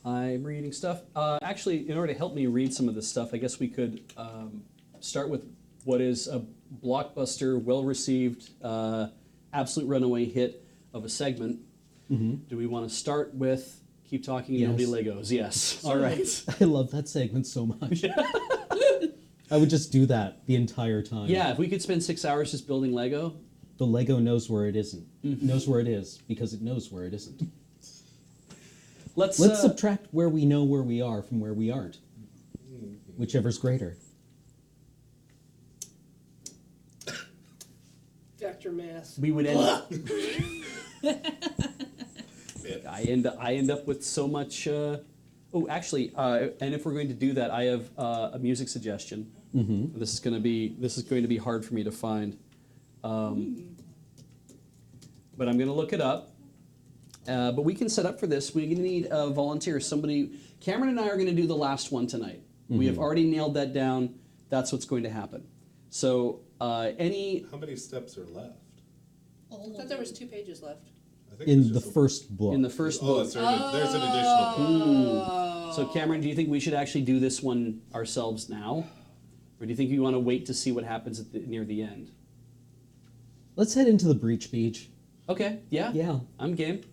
I'm reading stuff. Actually, in order to help me read some of this stuff, I guess we could start with what is a blockbuster, well-received, absolute runaway hit of a segment. Do we want to start with Keep Talking and Nobody Legos? Yes. All right. I love that segment so much. I would just do that the entire time. Yeah, if we could spend 6 hours just building Lego. The Lego knows where it isn't. Knows where it is because it knows where it isn't. Let's subtract where we know where we are from where we aren't. Whichever's greater. Vector math. We would end up... I end up with so much... and if we're going to do that, I have a music suggestion. This is going to be hard for me to find. But I'm going to look it up. But we can set up for this. We're going to need a volunteer. Cameron and I are going to do the last one tonight. We have already nailed that down. That's what's going to happen. So How many steps are left? I thought there was 2 pages left. I think In the first book. In the first book. There's an additional book. So Cameron, do you think we should actually do this one ourselves now? Or do you think you want to wait to see what happens near the end? Let's head into the breach, Beej. Okay, yeah. Yeah. I'm game.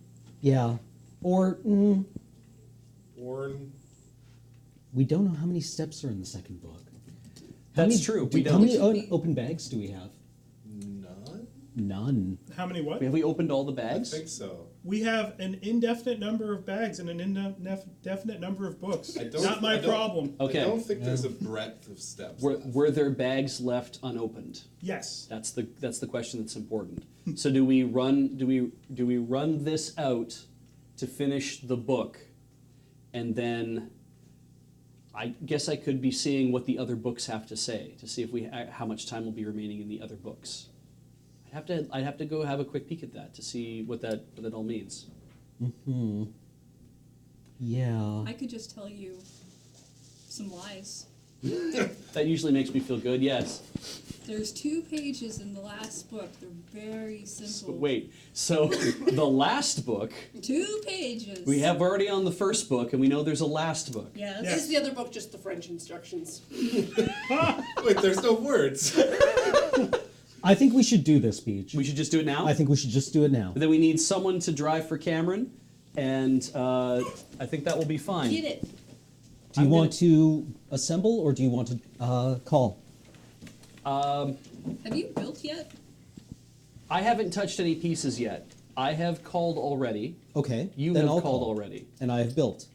Yeah. Or, we don't know how many steps are in the second book. That's true. How many open bags do we have? None. How many what? Have we opened all the bags? I think so. We have an indefinite number of bags and an indefinite number of books. Not my problem. Okay. I don't think there's a breadth of steps. Were there bags left unopened? Yes. That's the question that's important. So do we run this out to finish the book, and then I guess I could be seeing what the other books have to say to see if how much time will be remaining in the other books. I'd have to go have a quick peek at that to see what that all means. Yeah. I could just tell you some lies. That usually makes me feel good. Yes. There's 2 pages in the last book. They're very simple. So the last book. 2 pages. We have already on the first book, and we know there's a last book. Yes. Is the other book just the French instructions? Wait, there's no words. I think we should do this, Beej. We should just do it now? I think we should just do it now. But then we need someone to drive for Cameron, and I think that will be fine. Get it. Do you want to assemble, or do you want to call? Have you built yet? I haven't touched any pieces yet. I have called already. Okay. You then have I'll called call. already. And I have built.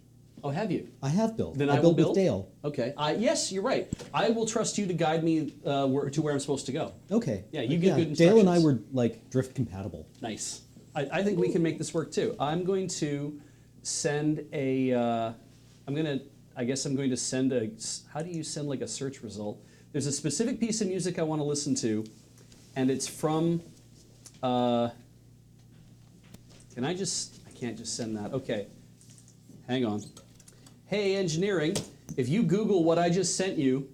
Oh, have you? I have built. Then I will built with Dale. Okay. Yes, you're right. I will trust you to guide me to where I'm supposed to go. Okay. Yeah, you get good instructions. Dale and I were like drift compatible. Nice. I think we can make this work too. I'm going to send a. I guess I'm going to send a. How do you send like a search result? There's a specific piece of music I want to listen to, and it's from. I can't just send that. Okay. Hang on. Hey, engineering, if you Google what I just sent you.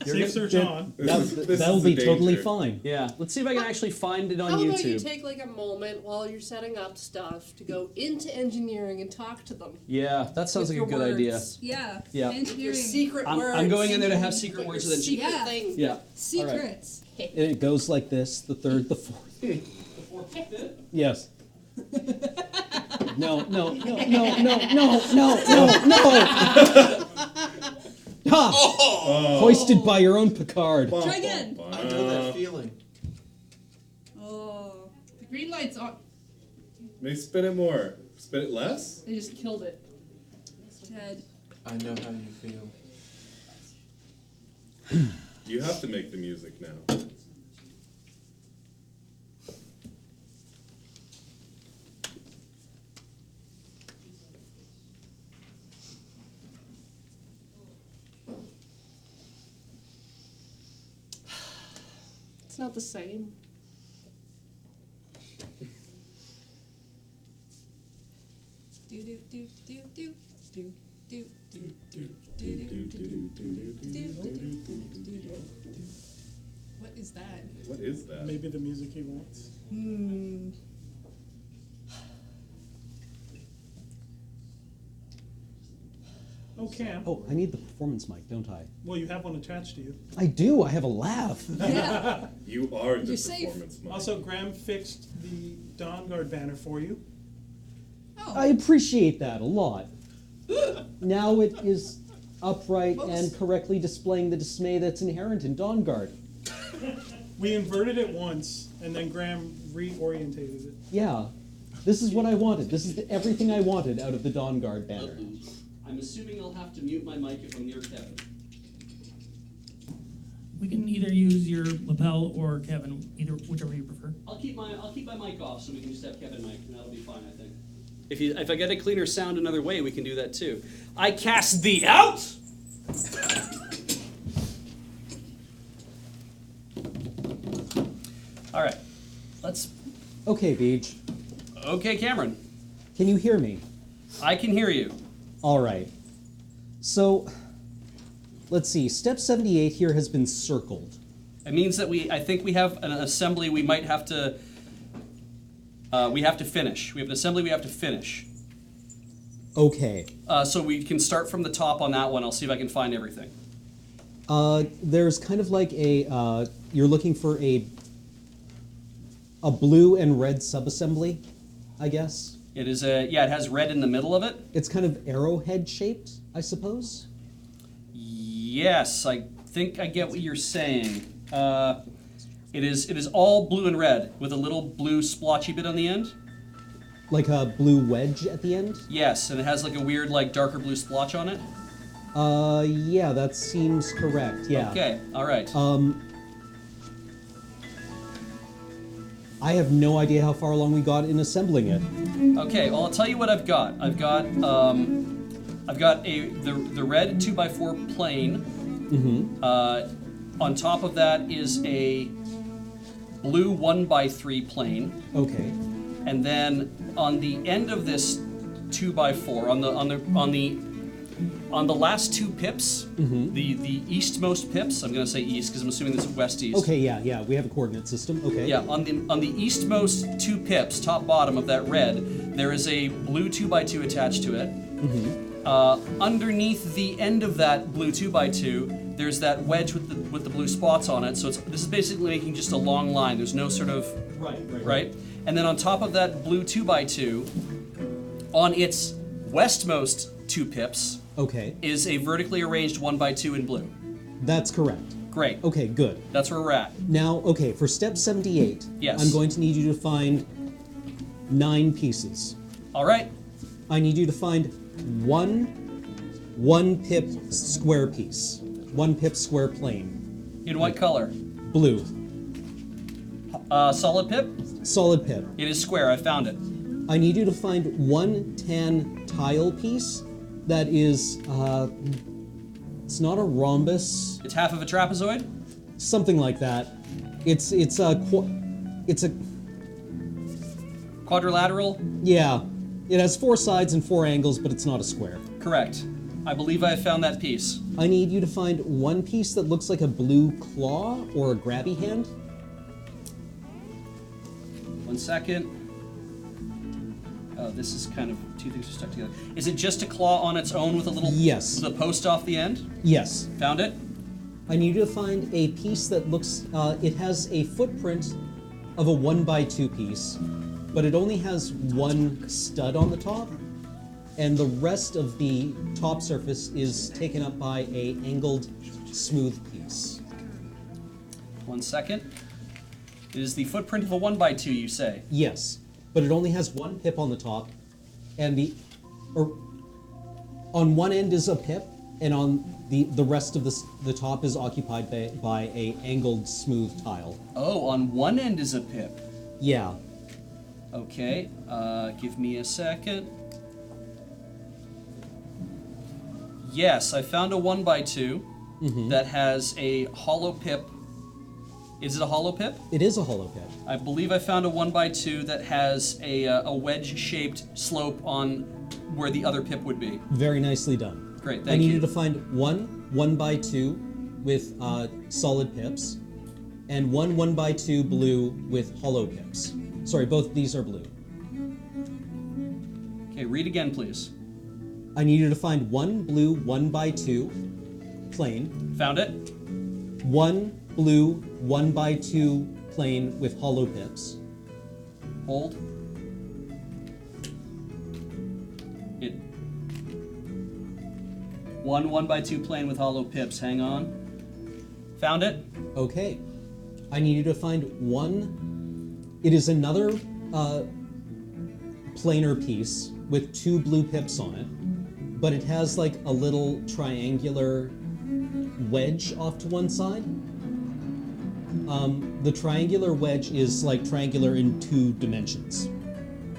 Safe search on. That'll be totally fine. Yeah, let's see if I can actually find it on How YouTube. about you take like a moment while you're setting up stuff to go into engineering and talk to them? Yeah, that sounds like With a good your idea. words. Yeah. Yeah. Your Engineering. secret words. I'm going in there to have secret words Your with secret Yeah. thing. Yeah. Secrets. And it goes like this: the third, the fourth. Yes. No. Ha! Hoisted by your own Picard. Try again. I know that feeling. Oh. The green light's on. Maybe spin it more. Spin it less? They just killed it. Ted. I know how you feel. You have to make the music now. It's not the same. Do do do do do do do do What is that? What is that? Maybe the music he wants. Oh, Cam. Oh, I need the performance mic, don't I? Well, you have one attached to you. I do. I have a laugh. Yeah. You are the You're safe. performance mic. Also, Graham fixed the Dawn Guard banner for you. Oh. I appreciate that a lot. Now it is upright What and was- correctly displaying the dismay that's inherent in Dawn Guard. We inverted it once, and then Graham reorientated it. Yeah. This is what I wanted. This is everything I wanted out of the Dawn Guard banner. I'm assuming I'll have to mute my mic if I'm near Kevin. We can either use your lapel or Kevin, either whichever you prefer. I'll keep my mic off so we can just have Kevin mic, and that'll be fine, I think. If I get a cleaner sound another way, we can do that too. I cast thee out. All right, let's. Okay, Beej. Okay, Cameron, Can you hear me? I can hear you. All right. So, let's see. Step 78 here has been circled. It means that I think we have an assembly we might have to. We have to finish. We have an assembly we have to finish. Okay. So we can start from the top on that one. I'll see if I can find everything. There's kind of like a, you're looking for a blue and red subassembly, I guess. It is it has red in the middle of it. It's kind of arrowhead shaped, I suppose. Yes, I think I get what you're saying. It is all blue and red with a little blue splotchy bit on the end. Like a blue wedge at the end? Yes, and it has like a weird like darker blue splotch on it. Yeah, that seems correct, yeah. Okay, all right. I have no idea how far along we got in assembling it. Okay, well I'll tell you what I've got. I've got the red 2x4 plane. On top of that is a blue 1x3 plane. Okay. And then on the end of this 2x4, on the last two pips, the eastmost pips, I'm going to say east because I'm assuming this is west-east. Okay, yeah, we have a coordinate system, okay. Yeah, on the eastmost two pips, top bottom of that red, there is a blue 2x2 attached to it. Underneath the end of that blue 2x2, there's that wedge with the blue spots on it. So this is basically making just a long line. There's no sort of right. And then on top of that blue 2x2, on its westmost two pips, Okay, is a vertically arranged 1x2 in blue. that's correct. Great. Okay, good. That's where we're at. Now, okay, for step 78, Yes. I'm going to need you to find 9 pieces. All right. I need you to find one pip square piece. 1 pip square plane. In what color? Blue. Solid pip? Solid pip. It is square. I found it. I need you to find 1 tan tile piece that is, it's not a rhombus, It's half of a trapezoid? something like that. It's a Quadrilateral? yeah. It has 4 sides and 4 angles, but it's not a square. Correct. I believe I have found that piece. I need you to find 1 piece that looks like a blue claw or a grabby hand. 1 second. Oh, this is kind of two things are stuck together. Is it just a claw on its own with a little Yes. with a post off the end? Yes. Found it? I need you to find a piece that looks, it has a footprint of a 1x2 piece, but it only has 1 stud on the top, and the rest of the top surface is taken up by a angled, smooth piece. 1 second. It is the footprint of a 1x2, you say? Yes, but it only has 1 pip on the top, and on one end is a pip, and on the rest of the top is occupied by a angled, smooth tile. Oh, on one end is a pip. Yeah. Okay, give me a second. Yes, I found a 1x2 that has a hollow pip. Is it a hollow pip? It is a hollow pip. I believe I found a 1x2 that has a wedge-shaped slope on where the other pip would be. Very nicely done. Great, I thank need you. you to find 1x2 with solid pips, and 1x2 blue with hollow pips. Sorry, both of these are blue. Okay, read again, please. I need you to find one blue 1x2 plane, Found it. one blue 1x2 plane with hollow pips, Hold. It. One 1x2 plane with hollow pips. Hang on. Found it. Okay. I need you to find one. It is another planar piece with 2 blue pips on it, but it has like a little triangular wedge off to one side. The triangular wedge is like triangular in 2 dimensions,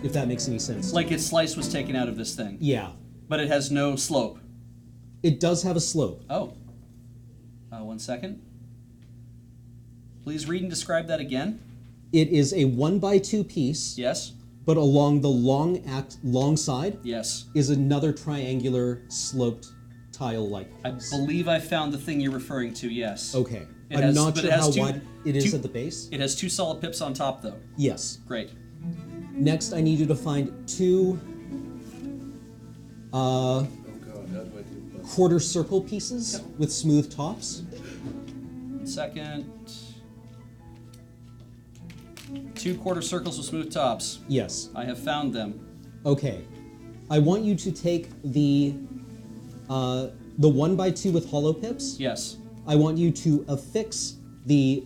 if that makes any sense. Like its slice was taken out of this thing. Yeah. But it has no slope. It does have a slope. Oh. 1 second. Please read and describe that again. It is a 1x2 piece, Yes. but along the long side Yes. is another triangular sloped tile-like I piece. believe I found the thing you're referring to. Yes. Okay. It I'm has- not but sure it has how two- wide it is two- at the base. It has 2 solid pips on top, though. Yes. Great. Next, I need you to find 2 Oh god, how do I do plus? quarter circle pieces with smooth tops. 1 second. 2 quarter circles with smooth tops. Yes. I have found them. Okay. I want you to take the 1x2 with hollow pips. Yes. I want you to affix the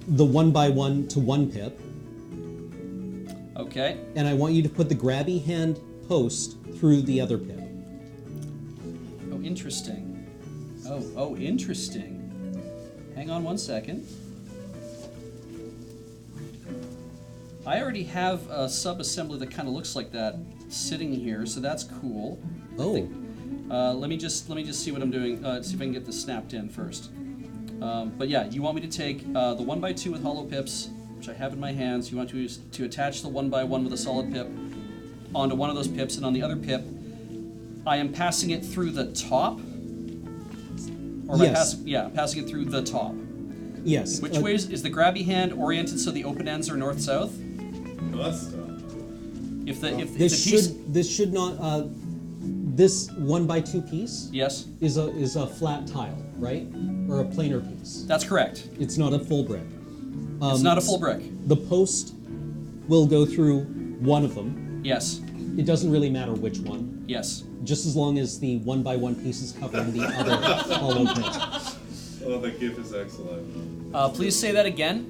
1x1 to 1 pip, Okay. and I want you to put the grabby hand post through the other pip. Oh, interesting. Oh, interesting. Hang on 1 second. I already have a sub-assembly that kind of looks like that sitting here, so that's cool. Oh. Let me just see what I'm doing. See if I can get this snapped in first. But yeah, you want me to take the 1x2 with hollow pips, which I have in my hands. You want to attach the 1x1 with a solid pip onto one of those pips, and on the other pip, I am passing it through the top. Or am I Yes. passing it through the top. Yes. Which way is the grabby hand oriented so the open ends are north-south? Plus stuff. If the This piece, should not. This 1x2 piece yes, is a flat tile, right? Or a planar piece. that's correct. It's not a full brick. It's not a full brick. The post will go through one of them. Yes, It doesn't really matter which one, yes. just as long as the 1x1 piece is covering the other hollow pit. Oh, the GIF is excellent. Please say that again.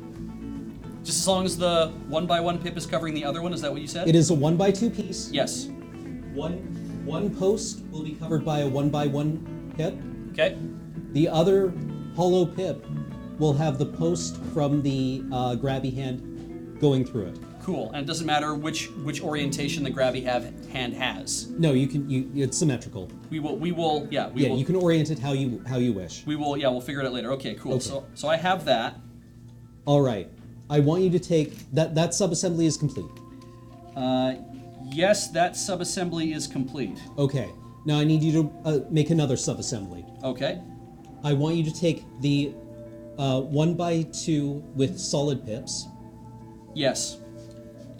Just as long as the 1x1 pip is covering the other one, is that what you said? It is a 1x2 piece. Yes. One post will be covered by a 1x1 pip. Okay. The other hollow pip will have the post from the grabby hand going through it. Cool. And it doesn't matter which orientation the grabby hand has. No, it's symmetrical. We will. You can orient it how you wish. We'll figure it out later. Okay. Cool. Okay. So I have that. All right. I want you to take that sub-assembly is complete. Yes, that sub-assembly is complete. Okay. Now I need you to make another sub-assembly. Okay. I want you to take the 1x2 with solid pips Yes.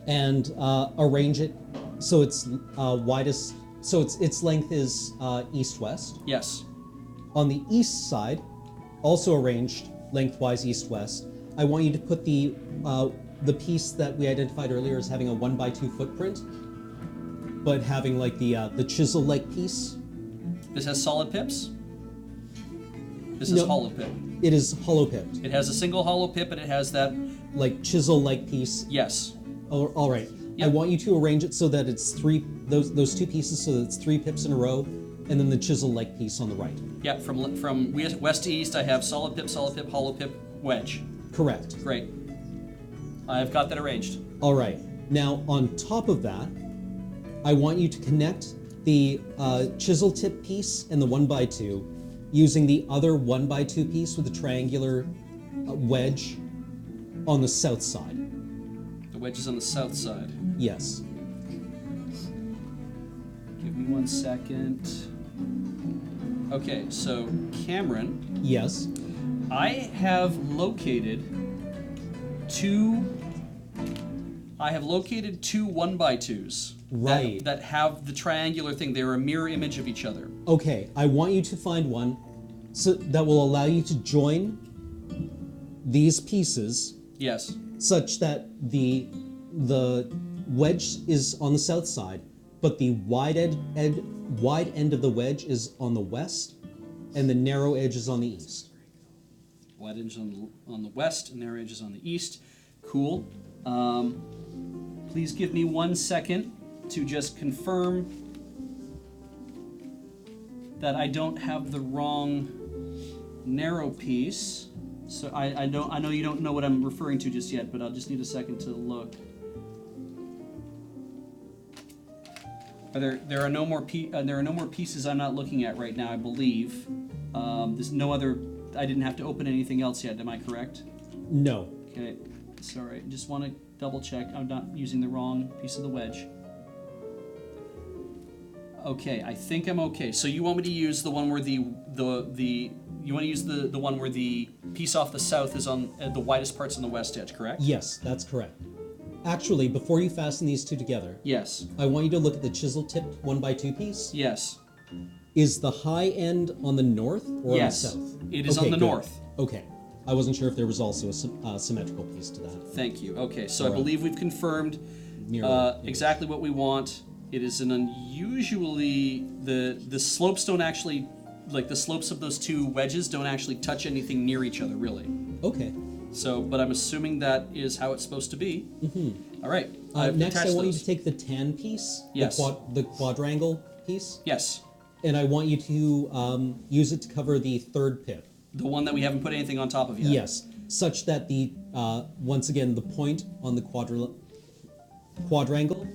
and arrange it so it's widest. So its length is east-west. Yes. On the east side, also arranged lengthwise east-west, I want you to put the piece that we identified earlier as having a 1x2 footprint, but having like the chisel-like piece. This has solid pips. This No. is hollow pip. It is hollow pipped, It has a single hollow pip, and it has that. like chisel-like piece. Yes. Oh, all right. I Yep. want you to arrange it so that it's those 2 pieces, so that it's 3 pips in a row, and then the chisel-like piece on the right. Yeah. From west to east, I have solid pip, hollow pip, wedge. Correct. Great. I've got that arranged. All right. Now, on top of that, I want you to connect the chisel tip piece and the 1x2 using the other 1x2 piece with a triangular wedge on the south side. The wedge is on the south side. Yes. Give me 1 second. Okay, so Cameron, Yes. I have located 2 I have located 2 1x2s. Right. That have the triangular thing. They're a mirror image of each other. Okay, I want you to find one so that will allow you to join these pieces Yes. such that the wedge is on the south side, but the wide end of the wedge is on the west, and the narrow edge is on the east. Wide edge on the west, and narrow edge is on the east. Cool. Please give me 1 second to just confirm that I don't have the wrong narrow piece. So I know you don't know what I'm referring to just yet, but I'll just need a second to look. There are no more pieces I'm not looking at right now, I believe. There's no other. I didn't have to open anything else yet. Am I correct? No. Okay. Sorry. Just want to double check. I'm not using the wrong piece of the wedge. Okay. I think I'm okay. So you want me to use the one where you want to use the one where the piece off the south is on the widest parts on the west edge, correct? Yes, that's correct. Actually, before you fasten these two together, Yes. I want you to look at the chisel-tipped 1x2 piece. Yes. Is the high end on the north or Yes. on the south? It is Okay, on the good. north. Okay. I wasn't sure if there was also a symmetrical piece to that. Thank you. Okay. So I Alright. believe we've confirmed Mirror image. exactly what we want. It is an unusually the slopes don't actually like the slopes of those 2 wedges don't actually touch anything near each other really. Okay. So, but I'm assuming that is how it's supposed to be. Mm-hmm. All right. I've Next, I attached want you those. to take the tan piece, Yes. the quadrangle piece, Yes, and I want you to use it to cover the third pip. the one that we haven't put anything on top of yet. Yes, such that the once again the point on the quadrangle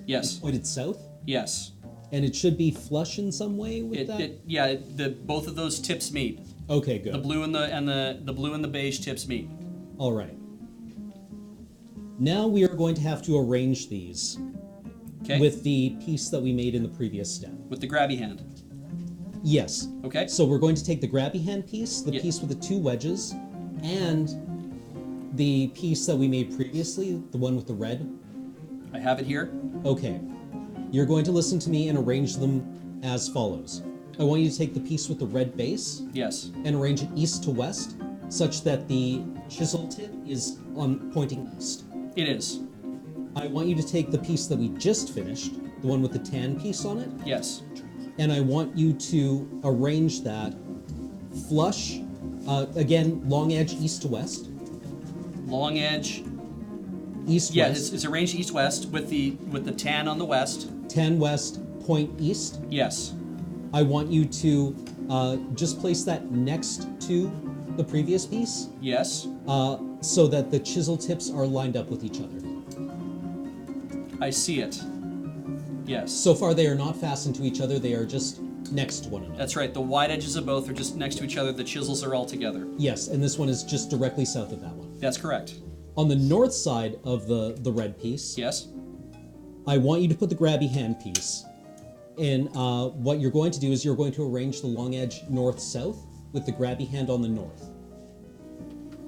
Yes. is pointed south, Yes. and it should be flush in some way with that. Both of those tips meet. Okay, good. The blue and the blue and the beige tips meet. All right. Now we are going to have to arrange these Okay. with the piece that we made in the previous step. With the grabby hand. Yes. Okay. So we're going to take the grabby hand piece, the Yeah. piece with the 2 wedges, and the piece that we made previously, the one with the red. I have it here. Okay. You're going to listen to me and arrange them as follows. I want you to take the piece with the red base Yes. and arrange it east to west, such that the chisel tip is pointing east. It is. I want you to take the piece that we just finished, the one with the tan piece on it, Yes. and I want you to arrange that flush, again, long edge east to west, Long edge. east Yeah, west, it's arranged east-west with the tan on the west. tan west, point east. Yes. I want you to just place that next to the previous piece, Yes. so that the chisel tips are lined up with each other. I see it. Yes. So far, they are not fastened to each other; they are just next to one another. That's right. The wide edges of both are just next to each other. The chisels are all together. Yes, and this one is just directly south of that one. That's correct. On the north side of the red piece, Yes. I want you to put the grabby hand piece. And what you're going to do is you're going to arrange the long edge north-south with the grabby hand on the north.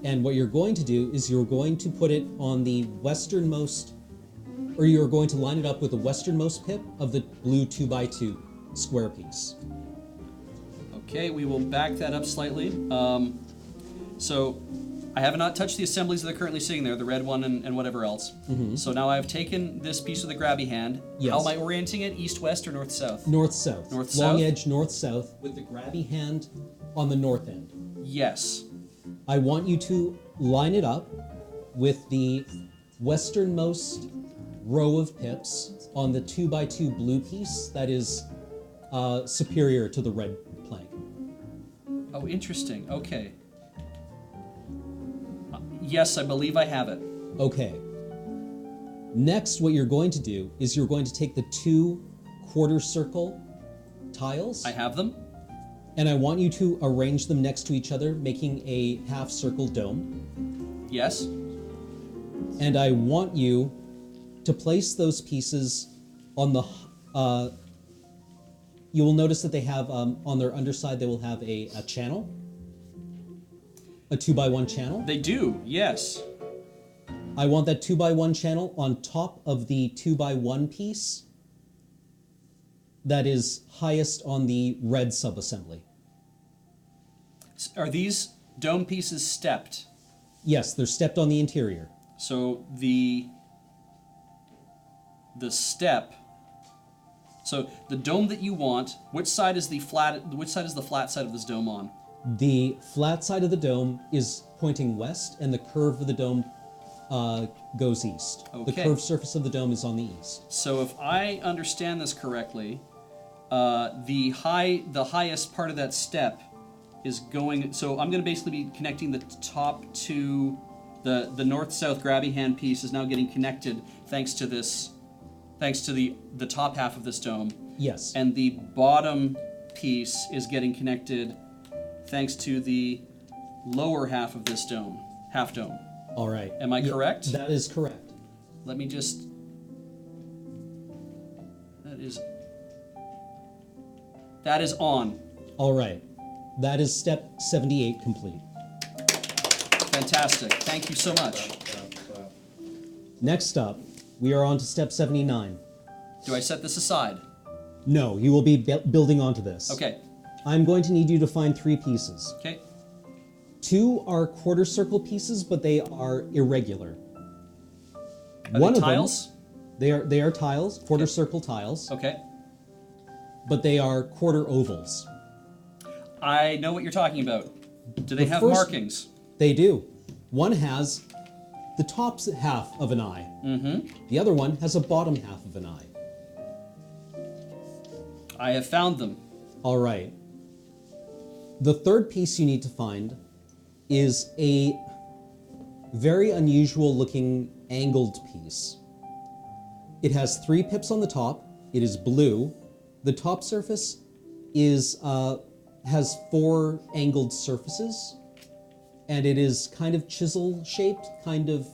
And what you're going to do is you're going to put it on the westernmost, or you're going to line it up with the westernmost pip of the blue 2x2 square piece. Okay, we will back that up slightly. So I have not touched the assemblies that are currently sitting there, the red one and whatever else. So now I've taken this piece of the grabby hand. Yes. How am I orienting it? East-west or north-south? North-south. North-south? Long edge north-south with the grabby hand on the north end. Yes. I want you to line it up with the westernmost row of pips on the 2x2 blue piece that is superior to the red plank. Oh, interesting. Okay. Yes, I believe I have it. Okay. Next, what you're going to do is you're going to take the 2 quarter circle tiles, I have them. and I want you to arrange them next to each other, making a half circle dome. Yes. And I want you to place those pieces on the. You will notice that they have on their underside they will have a channel, a 2x1 channel. They do. Yes. I want that 2x1 channel on top of the 2x1 piece that is highest on the red subassembly. Are these dome pieces stepped? Yes, they're stepped on the interior. So the step. So the dome that you want, which side is the flat? Which side is the flat side of this dome on? The flat side of the dome is pointing west, and the curve of the dome goes east. The Okay. curved surface of the dome is on the east. So if I understand this correctly, the highest part of that step is going. So I'm going to basically be connecting the top to the north-south grabby hand piece is now getting connected thanks to this, thanks to the top half of this dome, Yes. and the bottom piece is getting connected thanks to the lower half of this dome, half dome. All right. Am I correct? That is correct. Let me just. That is on. All right. That is step 78 complete. Fantastic. Thank you so much. Next up, we are on to step 79. Do I set this aside? No, you will be building onto this. Okay. I'm going to need you to find 3 pieces. Okay. 2 are quarter circle pieces, but they are irregular. Are One they of them- tiles? They are tiles, quarter Okay. circle tiles, Okay. but they are quarter ovals. I know what you're talking about. Do they The have first- markings? They do. One has the top half of an eye. Mm-hmm. The other one has a bottom half of an eye. I have found them. All right. The third piece you need to find is a very unusual looking angled piece. It has 3 pips on the top. It is blue. The top surface is has 4 angled surfaces, and it is kind of chisel shaped, kind of.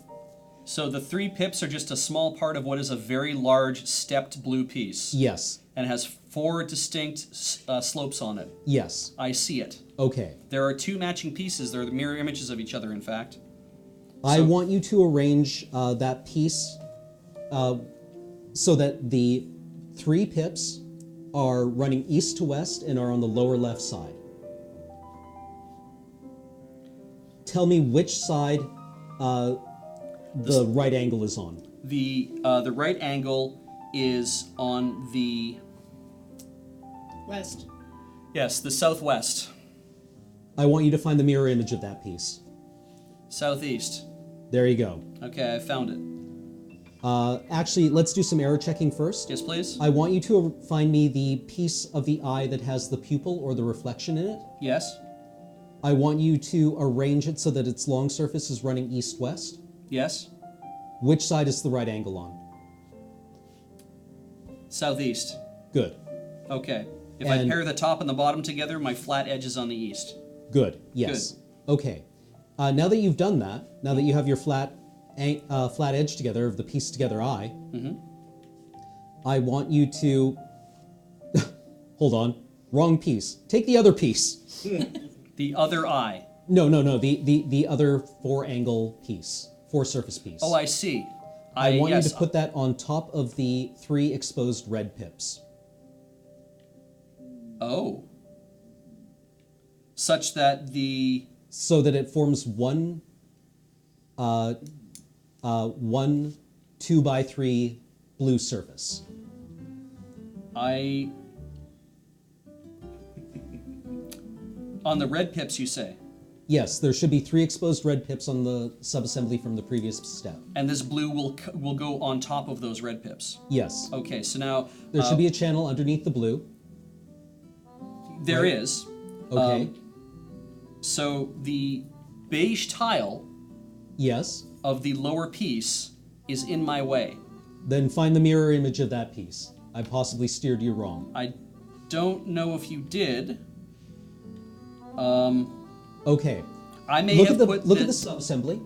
So the 3 pips are just a small part of what is a very large stepped blue piece. Yes. And has 4 distinct slopes on it. Yes. I see it. Okay. There are 2 matching pieces. They're the mirror images of each other, in fact. I So- want you to arrange that piece so that the 3 pips are running east to west and are on the lower left side. Tell me which side the right angle is on. The right angle is on the West. yes, the southwest, I want you to find the mirror image of that piece. southeast. There you go. Okay, I found it. Actually, let's do some error checking first. Yes, please. I want you to find me the piece of the eye that has the pupil or the reflection in it. Yes. I want you to arrange it so that its long surface is running east-west. Yes. Which side is the right angle on? Southeast. Good. Okay. If I And- pair the top and the bottom together, my flat edge is on the east. Good. Yes. Okay. Now that you've done that, now that you have your flat edge together of the piece together eye, I want you to hold on. Wrong piece. Take the other piece. The other eye. No. The other 4-angle piece, 4-surface piece. Oh, I see. I want yes. you to put that on top of the 3 exposed red pips. Oh. Such that the So that it forms one 2x3 blue surface. on the red pips, you say, Yes, there should be 3 exposed red pips on the subassembly from the previous step. and this blue will go on top of those red pips. Yes. Okay, so now There should be a channel underneath the blue. there right. is. Okay. So the beige tile Yes. of the lower piece is in my way. Then find the mirror image of that piece. I possibly steered you wrong. I don't know if you did. Okay. I may Look have at the put look at the this. subassembly.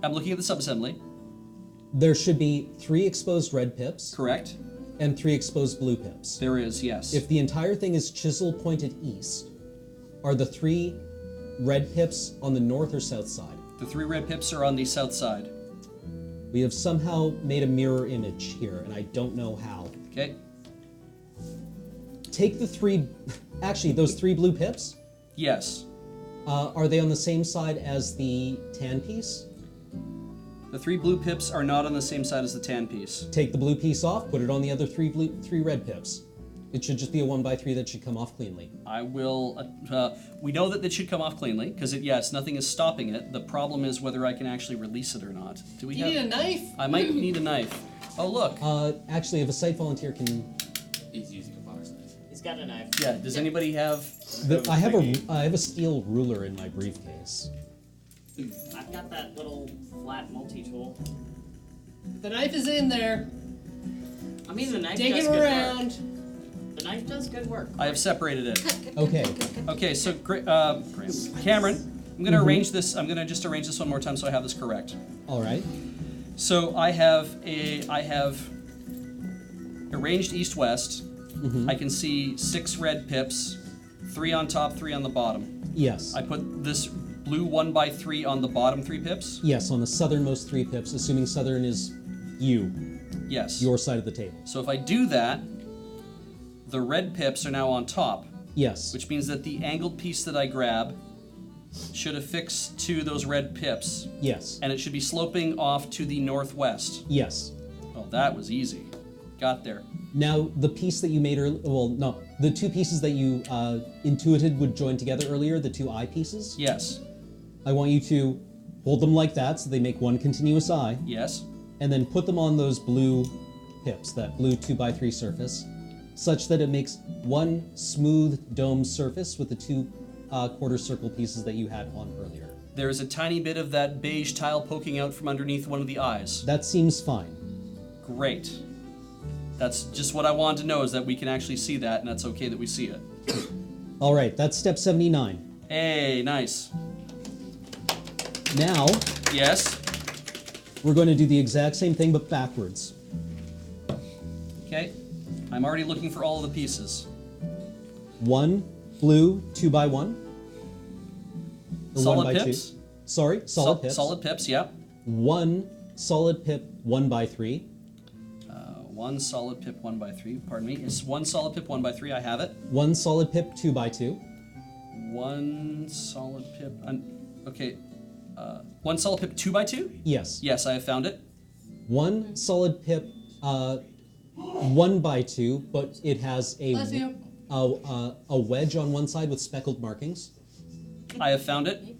I'm looking at the subassembly. There should be 3 exposed red pips Correct. and 3 exposed blue pips. There is, yes. If the entire thing is chisel pointed east, are the 3 red pips on the north or south side? The 3 red pips are on the south side. We have somehow made a mirror image here, and I don't know how. Okay. Take the 3... Actually, those 3 blue pips, Yes. are they on the same side as the tan piece? The 3 blue pips are not on the same side as the tan piece. Take the blue piece off, put it on the other 3 red pips. It should just be a 1x3 that should come off cleanly. I will. We know that it should come off cleanly because yes, nothing is stopping it. The problem is whether I can actually release it or not. Do we You have? need a knife? I might need a knife. Oh look. Actually, if a site volunteer can... He's using a box knife. He's got a knife. Yeah. Does anybody have? I have a steel ruler in my briefcase. I've got that little flat multi-tool. The knife is in there. I mean, the knife Dig does it good around. work. The knife does good work. I have separated it. Okay. Okay. So Cameron, I'm going to arrange this. I'm going to just arrange this one more time so I have this correct. All right. So I have arranged east-west. I can see 6 red pips, 3 on top, 3 on the bottom. Yes. I put this blue 1x3 on the bottom 3 pips. Yes, on the southernmost 3 pips, assuming southern is you, Yes. your side of the table. So if I do that, the red pips are now on top, Yes. which means that the angled piece that I grab should affix to those red pips, Yes. and it should be sloping off to the northwest. Yes. Oh, that was easy. Got there. Now, the piece that you made earlier, well, no, the 2 pieces that you intuited would join together earlier, the 2 eye pieces, Yes. I want you to hold them like that so they make one continuous eye, Yes. and then put them on those blue pips, that blue 2x3 surface, such that it makes one smooth dome surface with the 2 quarter circle pieces that you had on earlier. There is a tiny bit of that beige tile poking out from underneath one of the eyes. That seems fine. Great. That's just what I wanted to know, is that we can actually see that, and that's okay that we see it. All right, that's step 79. Hey, nice. Now, Yes. we're going to do the exact same thing but backwards. Okay. I'm already looking for all of the pieces. 1 blue 2x1. Or Solid 1x2. pips? Sorry, solid pips. Solid pips, yeah. 1 solid pip 1x3. 1 solid pip 1x3, pardon me. It's 1 solid pip 1x3, I have it. 1 solid pip 2x2. 1 solid pip, okay. 1 solid pip 2x2? Yes. Yes, I have found it. 1 solid pip 1x2, but it has Bless you. a wedge on one side with speckled markings. I have found it.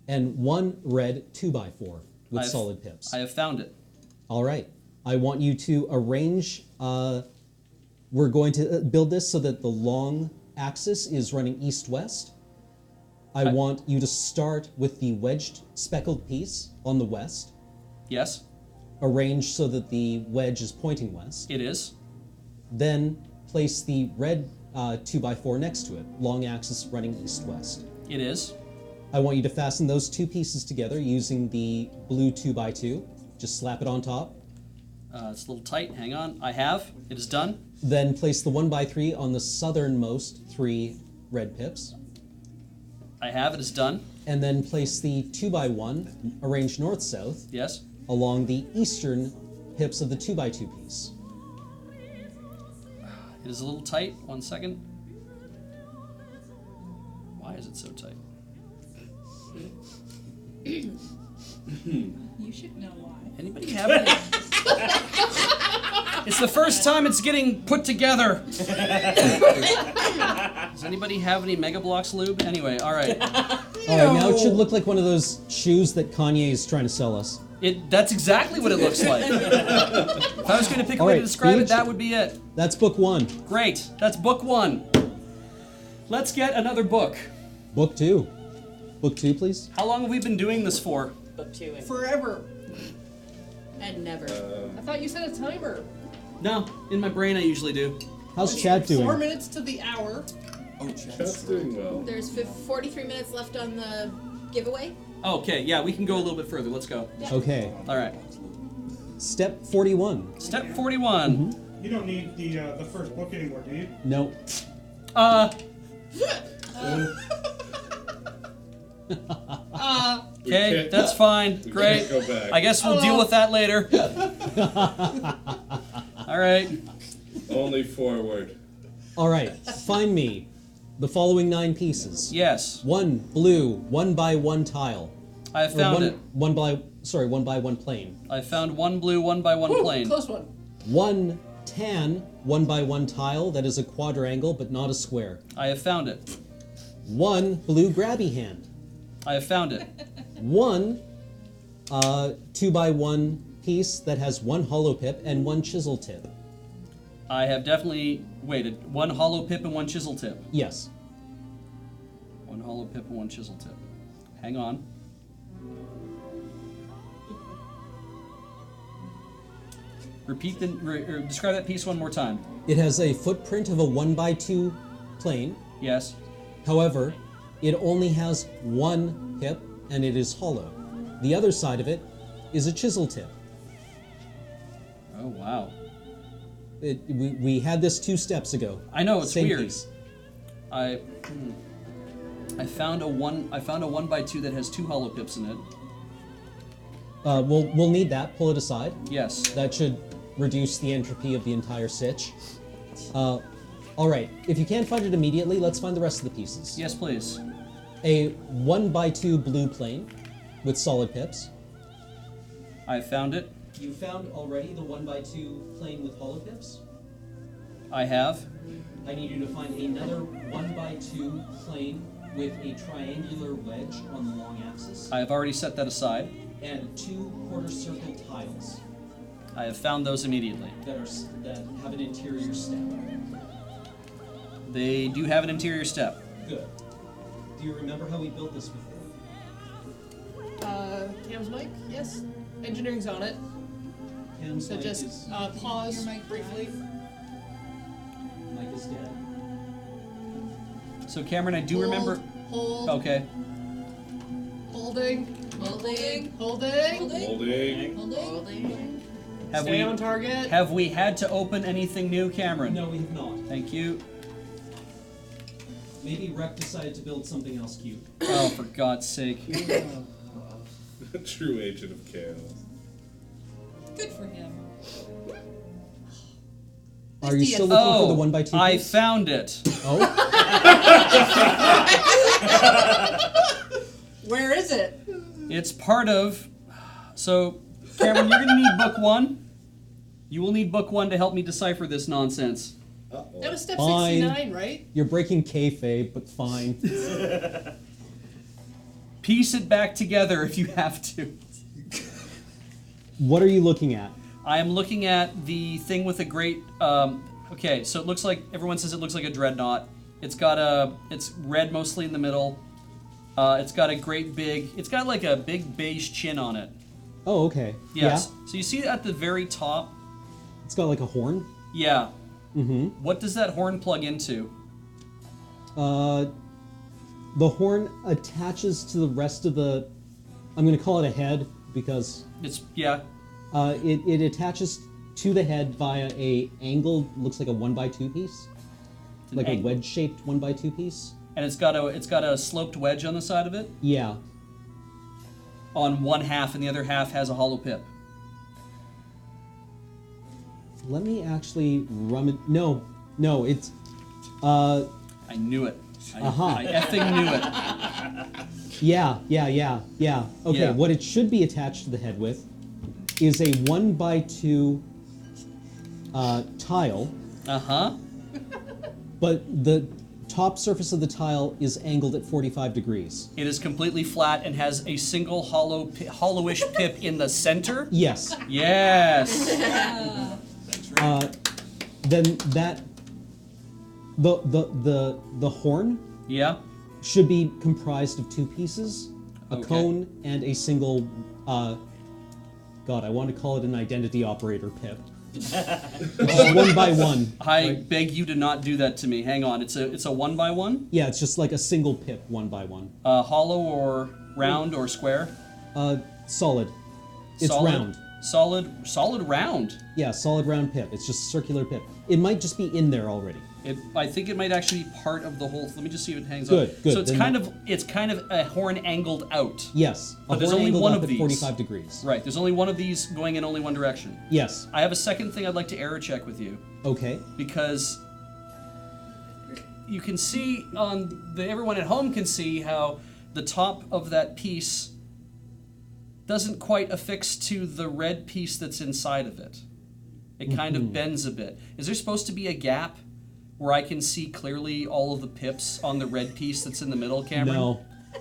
And 1 red 2x4 with I've- solid pips. I have found it. All right. I want you to arrange. We're going to build this so that the long axis is running east-west. I want you to start with the wedged speckled piece on the west, Yes, arrange so that the wedge is pointing west. it is. Then place the red 2x4 next to it, long axis running east-west. It is. I want you to fasten those 2 pieces together using the blue 2x2. Just slap it on top. It's a little tight. Hang on. I have. It is done. Then place the 1x3 on the southernmost 3 red pips. I have. It is done. And then place the 2x1, arranged north-south, Yes. along the eastern pips of the 2x2 piece. It is a little tight. 1 second. Why is it so tight? You should know why. Anybody have any? It's the first time it's getting put together. Does anybody have any Mega Bloks lube? Anyway, all right. All right, now it should look like one of those shoes that Kanye is trying to sell us. That's exactly what it looks like. If I was going to pick a All way right, to describe Beej. it, that would be it. That's book 1. Great. That's book 1. Let's get another book. Book 2. Book 2, please. How long have we been doing this for? Book 2 and Forever. And never. I thought you set a timer. No, in my brain I usually do. How's Chad 4 doing? minutes to the hour. Oh, Chat's doing well. There's 43 minutes left on the giveaway. Okay, yeah, we can go a little bit further. Let's go. Okay. All right. Step 41. Step 41. You don't need the first book anymore, do you? No. We Okay, can't- that's fine. we Great. can't go back. I guess we'll deal with that later. All right. Only forward. All right, find me the following 9 pieces. Yes, 1 blue, 1 by 1 tile. I have Or found one, it. 1 by 1 plane. I found 1 blue, 1 by 1 Woo, plane. close one. 1 tan, 1 by 1 tile that is a quadrangle but not a square. I have found it. 1 blue grabby hand. I have found it. 1 2 by 1 piece that has 1 hollow pip and 1 chisel tip. I have definitely waited. 1 hollow pip and 1 chisel tip. Yes. 1 hollow pip and 1 chisel tip. Hang on. Repeat or describe that piece one more time. It has a footprint of a 1 by 2 plane. Yes. However, it only has 1 pip and it is hollow. The other side of it is a chisel tip. Oh wow. We had this 2 steps ago. I know it's Same weird. piece. I found a 1 by 2 that has 2 hollow pips in it. We'll need that. Pull it aside. Yes. That should reduce the entropy of the entire sitch. All right. If you can't find it immediately, let's find the rest of the pieces. Yes, please. A 1 by 2 blue plane with solid pips. I found it. You found already the 1 by 2 plane with hollow pips? I have. I need you to find another 1 by 2 plane with a triangular wedge on the long axis I have already set that aside. and 2 quarter circle tiles I have found those immediately. that have an interior step. They do have an interior step. Good. Do you remember how we built this before? Cam's mic, yes. Engineering's on it. Cam's So mic just is, pause Your mic briefly. mic is dead. So Cameron, I do remember. Hold. Okay. Holding. Holding. Holding. Holding. Holding. Have Stay we on target. have we had to open anything new, Cameron? No, we have not. Thank you. Maybe Rep decided to build something else cute. Oh, for God's sake. True agent of chaos. Good for him. Are you still looking for the 1 by 2 I piece? found it. Oh, Where is it? It's part of. So, Cameron, you're gonna need book 1. You will need book 1 to help me decipher this nonsense. Uh-oh. That was step Fine. 69, right? you're breaking kayfabe, but fine. Piece it back together if you have to. What are you looking at? I am looking at the thing with a great. Okay, so it looks like everyone says it looks like a dreadnought. It's red mostly in the middle. It's got a great big. It's got like a big beige chin on it. Oh, okay. Yes. Yeah. So you see at the very top. It's got like a horn. Yeah. Mm-hmm. What does that horn plug into? The horn attaches to the rest of the. I'm going to call it a head because It's it attaches to the head via a angled, looks like a 1 by 2 piece, an like a angle. wedge-shaped 1 by 2 piece. and it's got a sloped wedge on the side of it. Yeah. On one half, and the other half has a hollow pip. Let me actually run it. No, it's. I knew it. I effing knew it. Yeah. Okay, Yeah. what it should be attached to the head with is a 1 by 2 tile, Uh-huh. but the top surface of the tile is angled at 45 degrees. It is completely flat and has a single hollowish pip in the center. Yes. Yes. Then that the horn Yeah. should be comprised of 2 pieces, a Okay. cone and a single. God, I want to call it an identity operator pip. Which is 1 by 1. I beg you to not do that to me. Hang on. It's a 1 by 1. Yeah, it's just like a single pip, 1 by 1. Hollow or round or square. Solid. It's Solid? round. solid round. Yeah, solid round pip. It's just circular pip. It might just be in there already. I think it might actually be part of the whole. Let me just see if it hangs Good, up. good. So it's Then- kind of a horn angled out. Yes. But there's horn only angled one up of at these. 45 degrees. Right. There's only one of these going in only one direction. Yes. I have a second thing I'd like to error check with you Okay. because you can see everyone at home can see how the top of that piece doesn't quite affix to the red piece that's inside of it. It kind of bends a bit. Is there supposed to be a gap where I can see clearly all of the pips on the red piece that's in the middle, Cameron? No.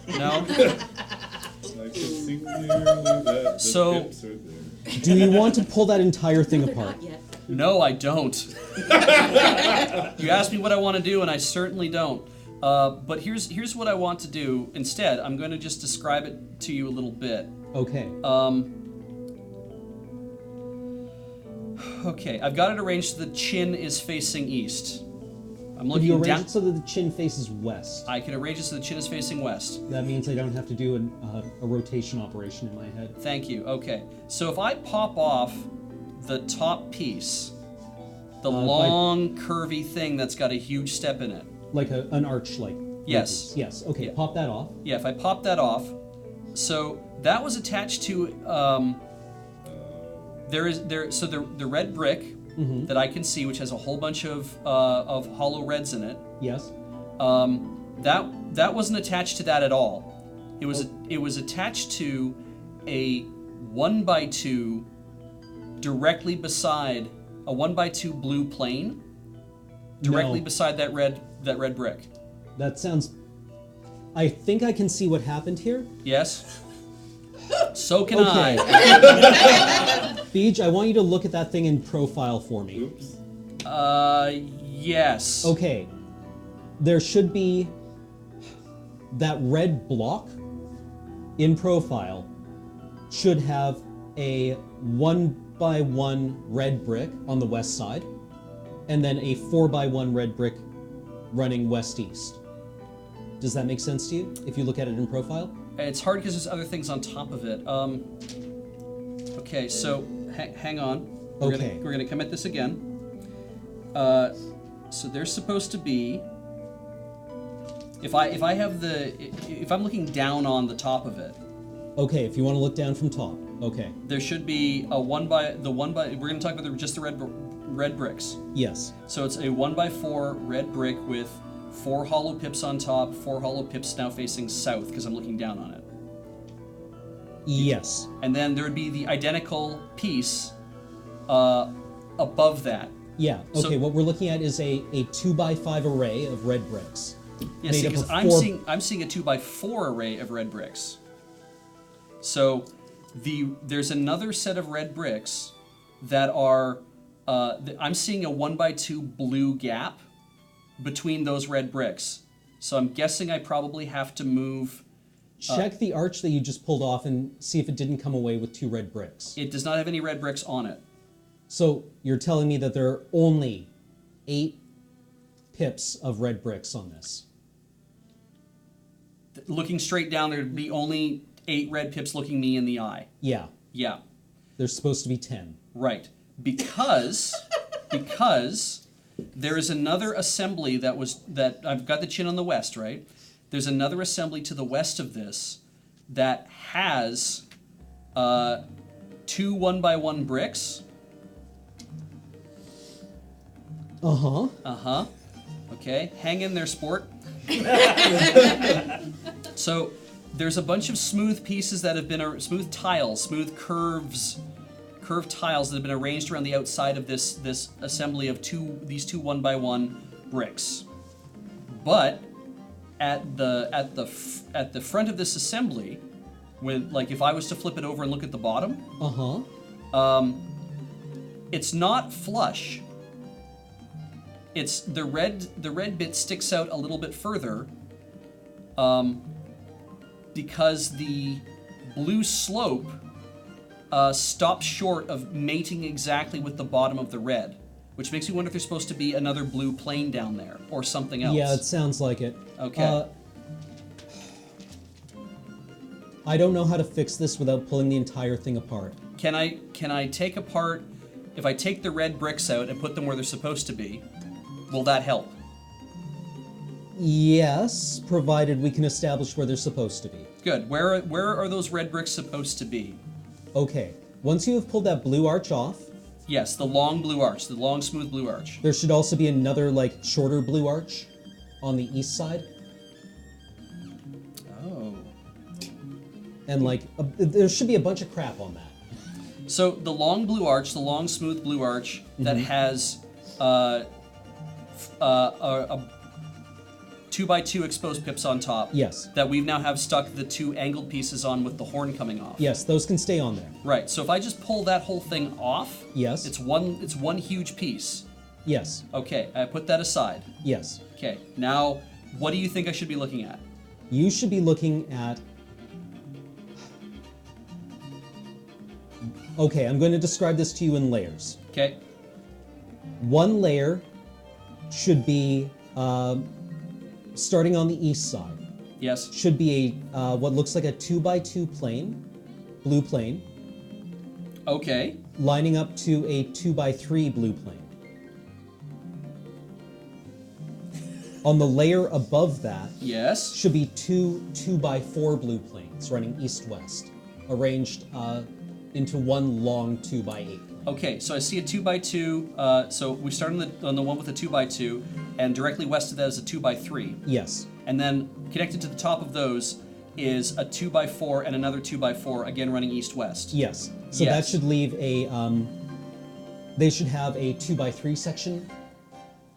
No? I can see clearly that the So- pips are there. Do you want to pull that entire thing They're apart? not yet. No, I don't. You asked me what I want to do, and I certainly don't. But here's what I want to do instead. I'm going to just describe it to you a little bit. Okay. Okay, I've got it arranged so the chin is facing east. I'm If you looking arrange down. it so that the chin faces west, I can arrange it so the chin is facing west. that means I don't have to do a rotation operation in my head. Thank you. Okay, so if I pop off the top piece, the long curvy thing that's got a huge step in it. Like an arch, like. Yes. Yes. Okay. Yeah. Pop that off. Yeah, if I pop that off, so that was attached to the red brick that I can see, which has a whole bunch of hollow reds in it. Yes. That wasn't attached to that at all. It was attached to a 1x2 directly beside a 1x2 blue plane directly No. beside that red brick. That sounds. I think I can see what happened here. Yes. So can Okay. I. Beej, I want you to look at that thing in profile for me. Oops. Yes. Okay. There should be that red block in profile should have a 1x1 red brick on the west side, and then a 4x1 red brick running west-east. Does that make sense to you if you look at it in profile? It's hard because there's other things on top of it. Okay, so hang on. Okay. We're gonna come at this again. So there's supposed to be. If I'm looking down on the top of it, Okay, if you want to look down from top. Okay. there should be a we're gonna talk about just the red bricks. Yes. So it's a 1x4 red brick with 4 hollow pips on top, 4 hollow pips now facing south because I'm looking down on it. Yes. And then there would be the identical piece above that. Yeah. So- Okay, what we're looking at is a 2x5 array of red bricks. Yes, made up because of I'm four- seeing a 2x4 array of red bricks. So there's another set of red bricks that are I'm seeing a 1x2 blue gap between those red bricks. So I'm guessing I probably have to move. Check the arch that you just pulled off and see if it didn't come away with 2 red bricks. It does not have any red bricks on it. So you're telling me that there are only 8 pips of red bricks on this. Looking straight down, there'd be only 8 red pips looking me in the eye. Yeah. Yeah. There's supposed to be 10. Right. Because there is another assembly that I've got the chin on the west, right? There's another assembly to the west of this that has 2 1x1 bricks. Uh-huh. Uh-huh. Okay. Hang in there, sport. So there's a bunch of smooth pieces that have been smooth tiles, smooth curved tiles that have been arranged around the outside of this assembly of these two 1x1 bricks. But at the front of this assembly, if I was to flip it over and look at the bottom, Uh-huh. it's not flush. It's the red bit sticks out a little bit further, because the blue slope stops short of mating exactly with the bottom of the red, which makes me wonder if there's supposed to be another blue plane down there or something else. Yeah, it sounds like it. Okay. I don't know how to fix this without pulling the entire thing apart. Can I take apart, if I take the red bricks out and put them where they're supposed to be, will that help? Yes, provided we can establish where they're supposed to be. Good. Where are those red bricks supposed to be? Okay, once you have pulled that blue arch off, Yes, the long blue arch, the long smooth blue arch. there should also be another, like, shorter blue arch on the east side. Oh. And, like, there should be a bunch of crap on that. So the long blue arch, the long smooth blue arch that has a 2x2 exposed pips on top. Yes. That we now have stuck the 2 angled pieces on with the horn coming off. Yes, those can stay on there. Right. So if I just pull that whole thing off, Yes. it's one huge piece. Yes. Okay, I put that aside. Yes. Okay. Now, what do you think I should be looking at? You should be looking at... Okay, I'm going to describe this to you in layers. Okay. One layer should be, starting on the east side, Yes. should be what looks like a 2x2 plane, blue plane, Okay. lining up to a 2x3 blue plane. On the layer above that Yes. should be 2x4 blue planes running east-west, arranged into one long 2x8. Okay, so I see a 2x2. So we start on the one with a 2x2, and directly west of that is a 2x3. Yes. And then connected to the top of those is a 2x4 and another 2x4, again running east-west. Yes. So Yes. that should leave a. They should have a 2x3 section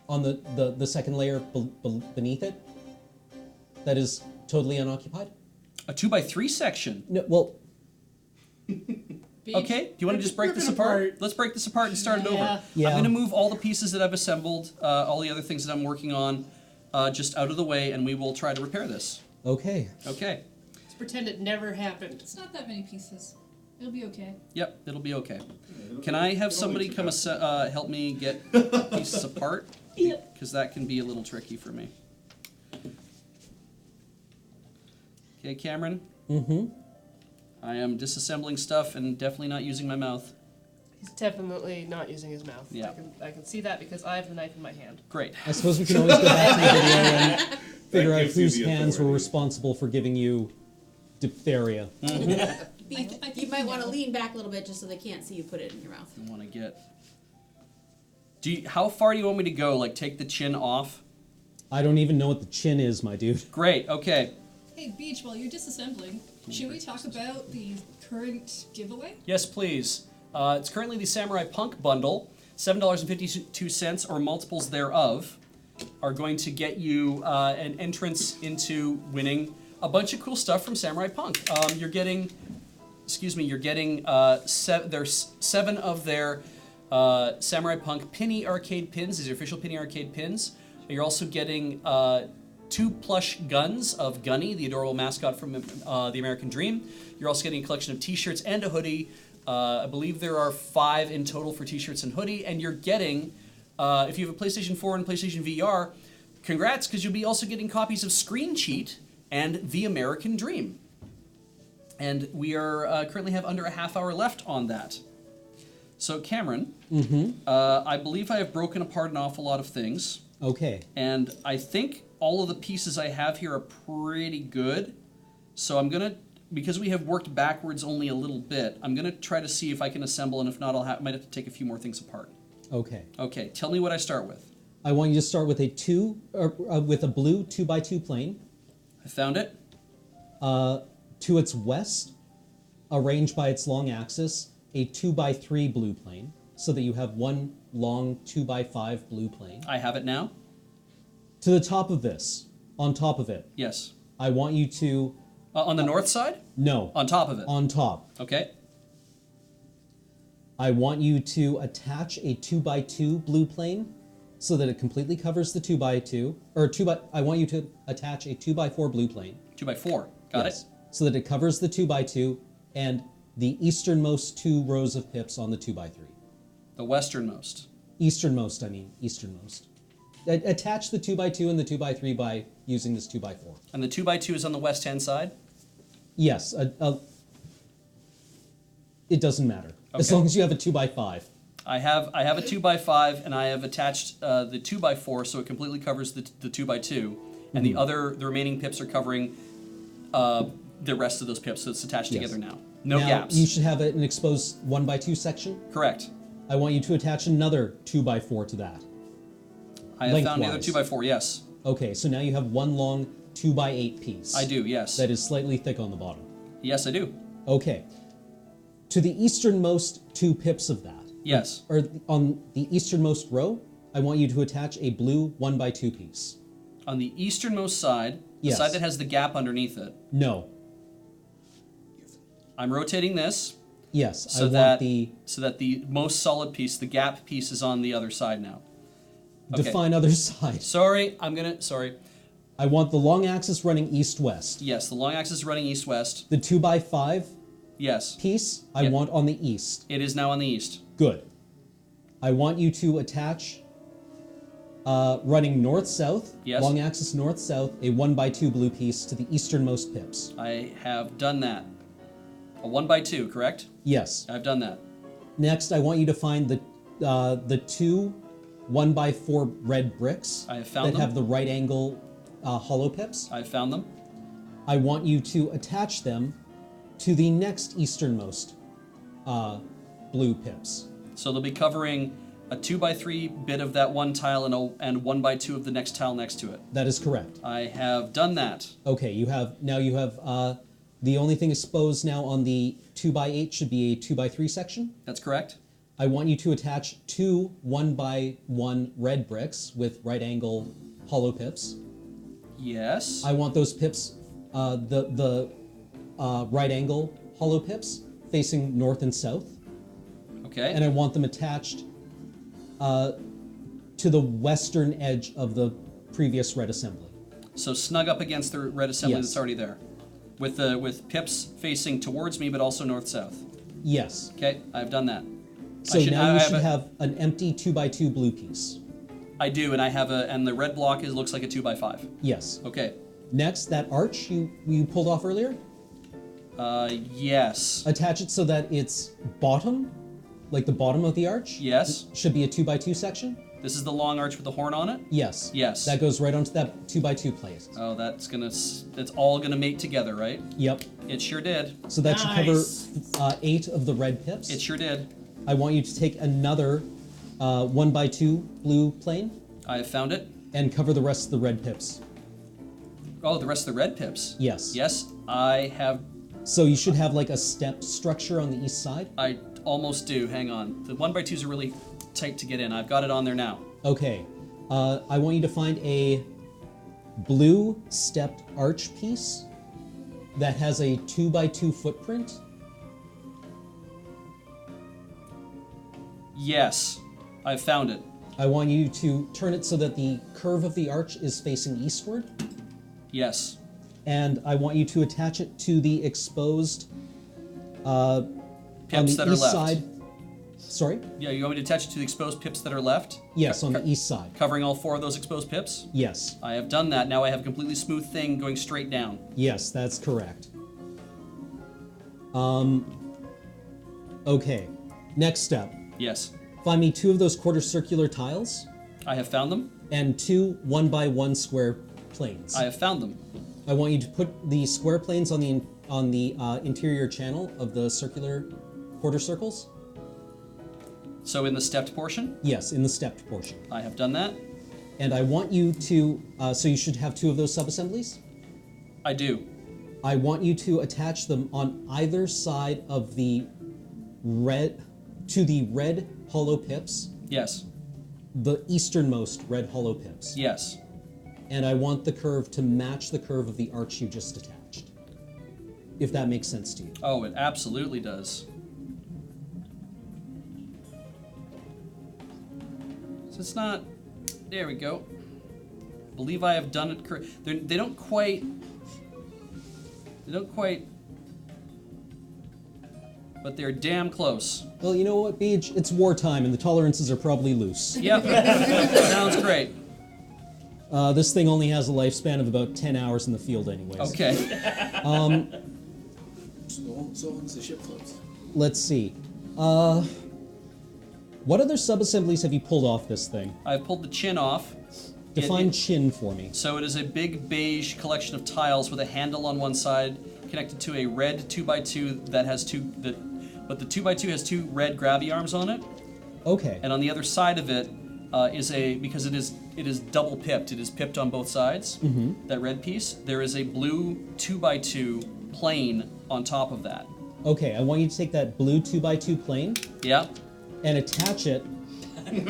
on the second layer beneath it. That is totally unoccupied. A 2x3 section. No, well, Okay, do you want to just break this apart? Let's break this apart and start it over. Yeah. I'm going to move all the pieces that I've assembled, all the other things that I'm working on, just out of the way, and we will try to repair this. okay. Okay. Let's pretend it never happened. It's not that many pieces. It'll be okay. Yep, it'll be okay. Can I have somebody come help me get pieces apart? Yep. Because that can be a little tricky for me. Okay, Cameron? Mm-hmm. I am disassembling stuff and definitely not using my mouth. He's definitely not using his mouth. Yeah. I can see that because I have the knife in my hand. Great. I suppose we can always go back to the video and figure That out gives you whose the hands were authority. responsible for giving you diphtheria. You You might want to lean back a little bit just so they can't see you put it in your mouth. I want to get... How far do you want me to go? Like, take the chin off? I don't even know what the chin is, my dude. Great, okay. Hey, Beej, while you're disassembling, should we talk about the current giveaway? Yes, please. It's currently the Samurai Punk bundle. $7.52 or multiples thereof are going to get you an entrance into winning a bunch of cool stuff from Samurai Punk. You're getting there's 7 of their Samurai Punk Penny Arcade pins. These are official Penny Arcade pins. You're also getting 2 plush guns of Gunny, the adorable mascot from the American Dream. You're also getting a collection of t-shirts and a hoodie. I believe there are 5 in total for t-shirts and hoodie. And you're getting, if you have a PlayStation 4 and PlayStation VR, congrats, because you'll be also getting copies of Screen Cheat and The American Dream. And we are currently have under a half hour left on that. So Cameron, I believe I have broken apart an awful lot of things. Okay. And I think all of the pieces I have here are pretty good. So I'm going to, because we have worked backwards only a little bit, I'm going to try to see if I can assemble, and if not, might have to take a few more things apart. Okay. Okay, tell me what I start with. I want you to start with a with a blue 2x2 plane. I found it. To its west, arranged by its long axis, a 2x3 blue plane, so that you have one long 2x5 blue plane. I have it now. To the top of this, on top of it, Yes. I want you to... On the north side? No. On top of it. On top. Okay. I want you to attach a 2x2 blue plane so that it completely covers the 2x2, I want you to attach a 2x4 blue plane. 2x4. Got Yes. it. So that it covers the 2x2 and the easternmost 2 rows of pips on the 2x3. The westernmost. Easternmost. Attach the 2x2 and the 2x3 by using this 2x4. And the 2x2 is on the west-hand side? Yes. It doesn't matter. As Okay. long as you have a 2x5. I have a 2x5, and I have attached the 2x4, so it completely covers the 2x2, and the remaining pips are covering the rest of those pips, so it's attached Yes. together now. No now, gaps. You should have an exposed 1x2 section. Correct. I want you to attach another 2x4 to that. I have found the other Lengthwise. 2x4. Yes, Okay, so now you have one long 2x8 piece. I do. Yes. That is slightly thick on the bottom. Yes, I do. Okay. To the easternmost 2 pips of that, Yes. or on the easternmost row, I want you to attach a blue 1x2 piece. On the easternmost side, Yes. the side that has the gap underneath it, No. I'm rotating this Yes, so I that want the most solid piece, the gap piece, is on the other side now. Okay. define other side. Sorry. I want the long axis running east-west. Yes, the long axis is running east-west. The 2x5 Yes. piece I Yep. want on the east. It is now on the east. Good. I want you to attach, running north-south, Yes. long axis north-south, a 1x2 blue piece to the easternmost pips. I have done that. A 1x2, correct? Yes. I've done that. Next, I want you to find the 2 1x4 red bricks I have found that them. have the right angle hollow pips. I've found them. I want you to attach them to the next easternmost blue pips. So they'll be covering a 2x3 bit of that one tile and 1x2 of the next tile next to it. That is correct. I have done that. Okay, you have the only thing exposed now on the 2x8 should be a 2x3 section. That's correct. I want you to attach 2 1x1 red bricks with right angle hollow pips. Yes. I want those pips, the right angle hollow pips, facing north and south, Okay. and I want them attached to the western edge of the previous red assembly. So snug up against the red assembly Yes. that's already there, with pips facing towards me, but also north-south. Yes. Okay, I've done that. So now you should have an empty 2x2 blue piece. I do, and and the red block looks like a 2x5. Yes. Okay. Next, that arch you pulled off earlier, Yes. attach it so that its bottom, like the bottom of the arch, Yes. should be a 2x2 section. This is the long arch with the horn on it? Yes. Yes. That goes right onto that 2x2 plate. Oh, that's all gonna mate together, right? Yep. It sure did. So that should Nice. cover 8 of the red pips. It sure did. I want you to take another 1x2 blue plane I have found it. and cover the rest of the red pips. Oh, the rest of the red pips. Yes. Yes, I have. So you should have like a step structure on the east side. I almost do. Hang on. The 1x2s are really tight to get in. I've got it on there now. Okay. I want you to find a blue stepped arch piece that has a 2x2 footprint. Yes, I've found it. I want you to turn it so that the curve of the arch is facing eastward. Yes. And I want you to attach it to the exposed on Pips the that are east left. side. Sorry? Yeah, you want me to attach it to the exposed pips that are left? Yes, on the east side. Covering all 4 of those exposed pips? Yes. I have done that. Now I have a completely smooth thing going straight down. Yes, that's correct. Okay. Next step. Yes. Find me 2 of those quarter circular tiles I have found them. and 2 1x1 square planes. I have found them. I want you to put the square planes on the interior channel of the circular quarter circles. So in the stepped portion, Yes, in the stepped portion. I have done that. And I want you to, so you should have 2 of those sub-assemblies. I do. I want you to attach them on either side of the red, to the red hollow pips, Yes. the easternmost red hollow pips. Yes. And I want the curve to match the curve of the arch you just attached. If that makes sense to you. Oh, it absolutely does. So it's not. There we go. I believe I have done it correct. They don't quite. They don't quite. But they're damn close. Well, you know what, Beej? It's wartime and the tolerances are probably loose. Yep. Sounds great. This thing only has a lifespan of about 10 hours in the field anyways. Okay. So long as the ship floats. Let's see. What other sub-assemblies have you pulled off this thing? I've pulled the chin off. Define chin for me. So it is a big beige collection of tiles with a handle on one side connected to a red 2x2 that has but the 2x2 has two red grabby arms on it. Okay. And on the other side of it because it is double pipped. It is pipped on both sides. Mm-hmm. That red piece. There is a blue 2x2 plane on top of that. Okay, I want you to take that blue 2x2 plane Yeah. and attach it. I'm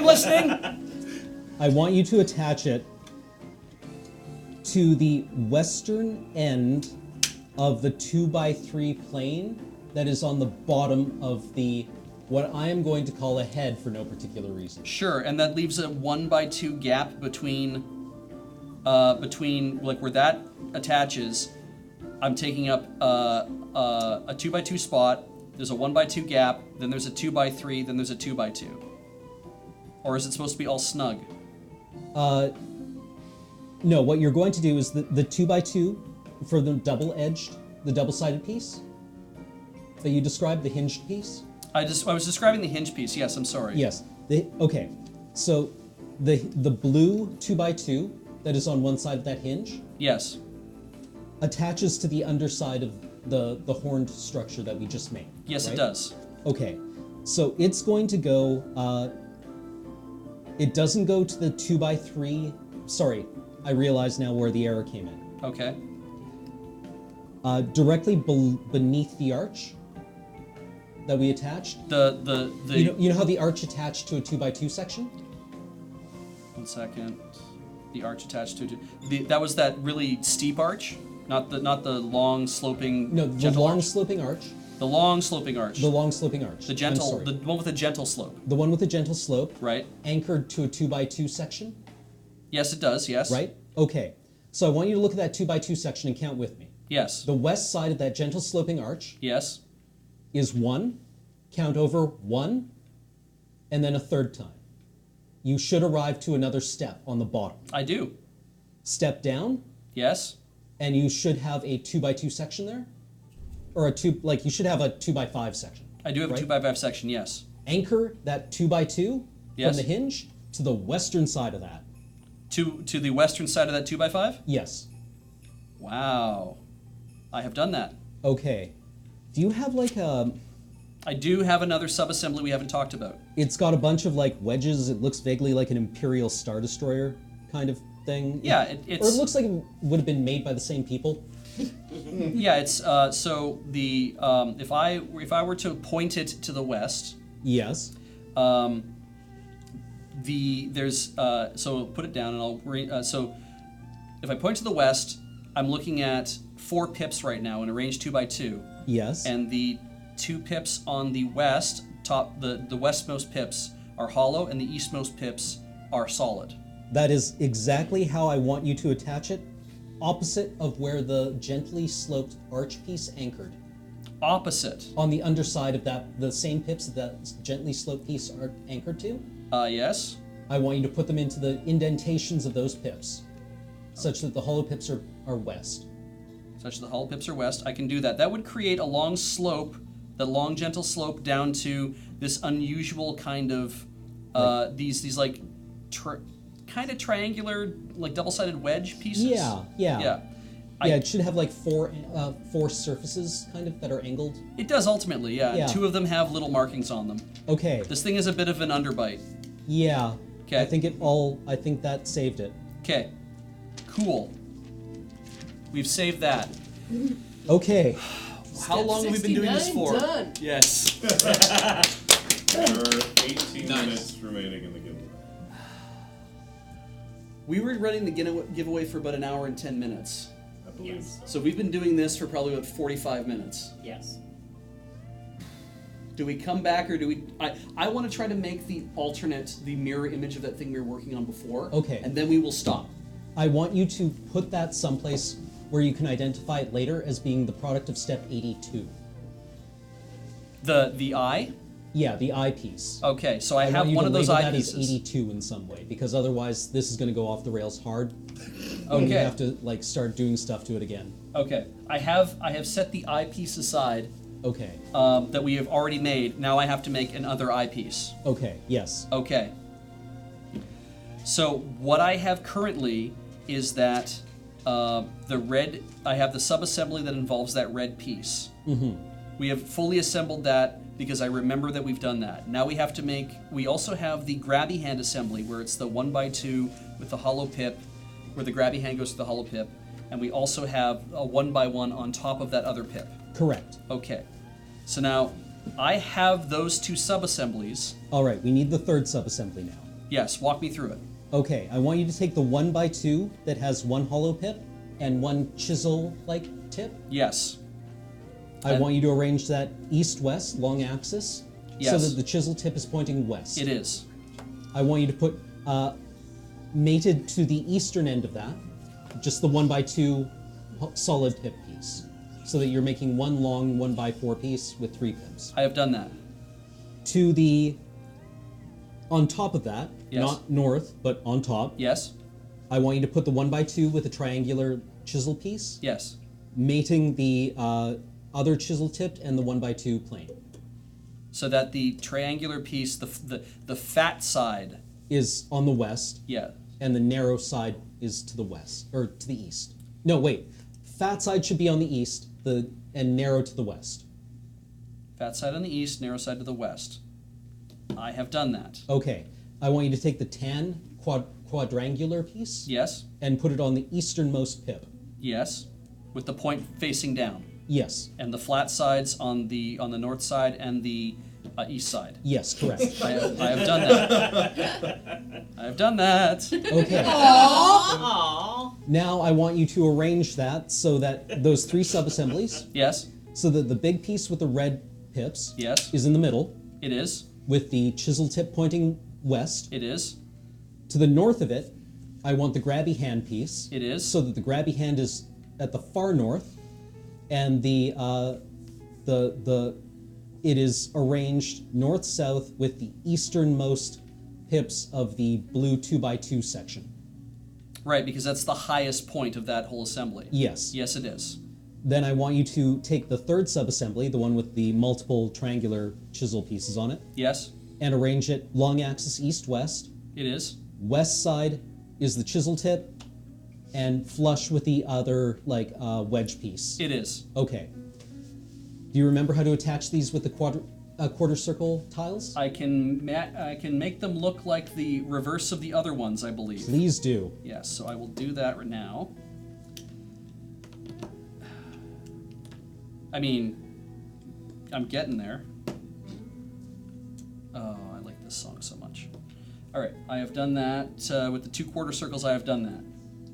listening. I want you to attach it to the western end of the 2x3 plane that is on the bottom of what I am going to call a head for no particular reason. Sure, and that leaves a 1x2 gap between like where that attaches. I'm taking up a 2x2 spot. There's a 1x2 gap. Then there's a 2x3. Then there's a 2x2. Or is it supposed to be all snug? No, what you're going to do is the 2x2 for the double-sided piece that you described, the hinged piece. I was describing the hinge piece. Yes, I'm sorry. Yes. Okay. So the blue 2x2 that is on one side of that hinge Yes. attaches to the underside of the horned structure that we just made. Yes, right? it does. Okay. So it's going to go. It doesn't go to the 2x3. Sorry, I realize now where the error came in. Okay. Directly beneath the arch that we attached. You know how the arch attached to a 2x2 section? 1 second. The arch attached to that was that really steep arch, not the long sloping. No, the gentle long arch? sloping arch. The long sloping arch. The long sloping arch. The I'm gentle, sorry. the one with a gentle slope. The one with a gentle slope. Right. Anchored to a 2x2 section. Yes, it does. Yes. Right? Okay. So I want you to look at that 2x2 section and count with me. Yes. The west side of that gentle sloping arch Yes. is 1. Count over 1, and then a third time. You should arrive to another step on the bottom. I do. Step down, Yes. and you should have a 2x2 section there. Or you should have a 2x5 section. I do have right? a 2x5 section. Yes. Anchor that 2x2 Yes. from the hinge to the western side of that. To the western side of that 2x5. Yes. Wow. I have done that. Okay. Do you have like a... I do have another sub-assembly we haven't talked about. It's got a bunch of like wedges. It looks vaguely like an Imperial Star Destroyer kind of thing. Yeah, Or it's... it looks like it would have been made by the same people. Yeah, it's so the if I were to point it to the west, Yes. there's so put it down and so if I point to the west, I'm looking at 4 pips right now in a range 2x2, Yes. and the 2 pips on the west the westmost pips are hollow and the eastmost pips are solid. That is exactly how I want you to attach it, opposite of where the gently sloped arch piece anchored. Opposite. On the underside of the same pips that gently sloped piece are anchored to, Yes. I want you to put them into the indentations of those pips, such that the hollow pips are west. Such that the hollow pips are west. I can do that. That would create a long slope, the long gentle slope down to this unusual kind of these like kind of triangular like double-sided wedge pieces. Yeah. Yeah. It should have like four surfaces kind of that are angled. It does ultimately, yeah. Yeah. 2 of them have little markings on them. Okay. This thing is a bit of an underbite. Yeah. 'Kay. I think that saved it. Okay. Cool. We've saved that. Okay. How long have we been doing this 69 for? done. Yes. There are 18 minutes remaining in the giveaway. We were running the giveaway for about an hour and 10 minutes. I believe Yes. So we've been doing this for probably about 45 minutes. Yes. Do we come back or do we... I want to try to make the mirror image of that thing we were working on before. Okay. And then we will stop. I want you to put that someplace where you can identify it later as being the product of step 82. The eye? Yeah, the eye piece. Okay, so I have want you one to of those label eye that pieces. as 82 in some way, because otherwise this is going to go off the rails hard. when you Okay. have to like start doing stuff to it again. Okay. I have set the eyepiece aside Okay. that we have already made. Now I have to make another eyepiece. Okay. Yes. Okay. So what I have currently is that the red. I have the subassembly that involves that red piece. Mm-hmm. We have fully assembled that because I remember that we've done that. Now we have to make. We also have the grabby hand assembly where it's the 1x2 with the hollow pip, where the grabby hand goes to the hollow pip, and we also have a 1x1 on top of that other pip. Correct. Okay. So now I have those two subassemblies. All right. We need the third subassembly now. Yes. Walk me through it. Okay. I want you to take the 1x2 that has one hollow pip and one chisel-like tip. Yes. I And- want you to arrange that east-west long axis so Yes. that the chisel tip is pointing west. It is. I want you to put mated to the eastern end of that, just the 1x2 solid pip piece, so that you're making one long 1x4 piece with 3 pips. I have done that. To the on top of that, Yes. not north, but on top, Yes. I want you to put the 1x2 with a triangular chisel piece, Yes. mating the other chisel tipped and the 1x2 plane. So that the triangular piece, the fat side, Is on the west, yeah. and the narrow side is to the west, or to the east. No, wait. Fat side should be on the east, and narrow to the west. Fat side on the east, narrow side to the west. I have done that. Okay. I want you to take the tan quadrangular piece Yes. and put it on the easternmost pip. Yes. With the point facing down, Yes. and the flat sides on the north side and the east side. Yes, correct. I have done that. I have done that. Okay. Aww. Now I want you to arrange that so that those 3 subassemblies, Yes. so that the big piece with the red pips Yes. is in the middle, It is. with the chisel tip pointing west. It is. To the north of it, I want the grabby hand piece. It is. So that the grabby hand is at the far north, and it is arranged north-south with the easternmost pips of the blue 2x2 section. Right, because that's the highest point of that whole assembly. Yes. Yes, it is. Then I want you to take the third subassembly, the one with the multiple triangular chisel pieces on it, Yes, and arrange it long axis east-west. it is. West side is the chisel tip, and flush with the other wedge piece. It is. Okay. Do you remember how to attach these with the quarter circle tiles? I can make them look like the reverse of the other ones, I believe. Please do. Yes, so I will do that right now. I mean, I'm getting there. Oh, I like this song so much. All right, I have done that with the 2 quarter circles. I have done that.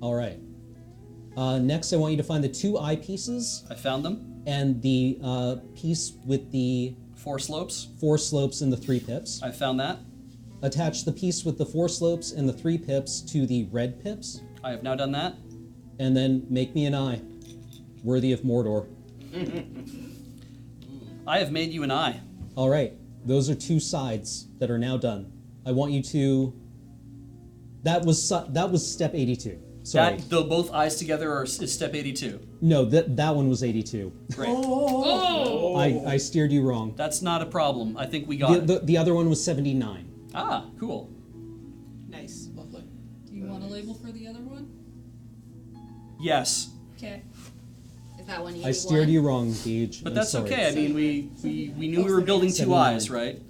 All right. Next, I want you to find the 2 eyepieces I found them. and the piece with the 4 slopes. 4 slopes and the 3 pips. I found that. Attach the piece with the 4 slopes and the 3 pips to the red pips, I have now done that. and then make me an eye, worthy of Mordor. I have made you an eye. All right. Those are 2 sides that are now done. I want you to. That was step 82. Sorry. Both eyes together is step 82. No, that one was 82. Great. Oh! I steered you wrong. That's not a problem. I think we got it. The other one was 79. Ah, cool. Nice. Lovely. Do you want a label for the other one? Yes, Okay. Is that 181? I steered you wrong, Beej. but I'm that's sorry. okay. I mean, we knew we were building 2 79. eyes, right?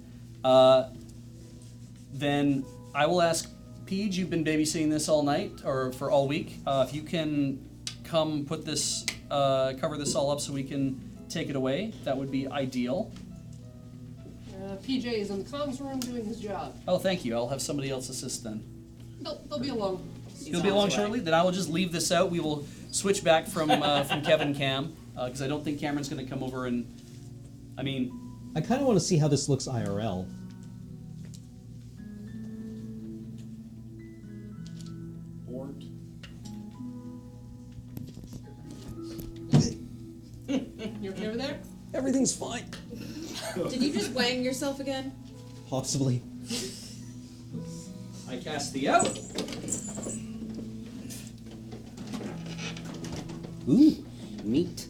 Then I will ask Beej. You've been babysitting this all night or for all week. If you can come put this, cover this all up so we can take it away, that would be ideal. PJ is in the comms room doing his job. Oh, thank you. I'll have somebody else assist then. They'll be along. You'll be along shortly. Then I will just leave this out. We will switch back from Kevin Cam because I don't think Cameron's going to come over and. I mean, I kind of want to see how this looks IRL. Bored. You okay over there? Everything's fine. Did you just wang yourself again? Possibly. I cast the out. Ooh, neat.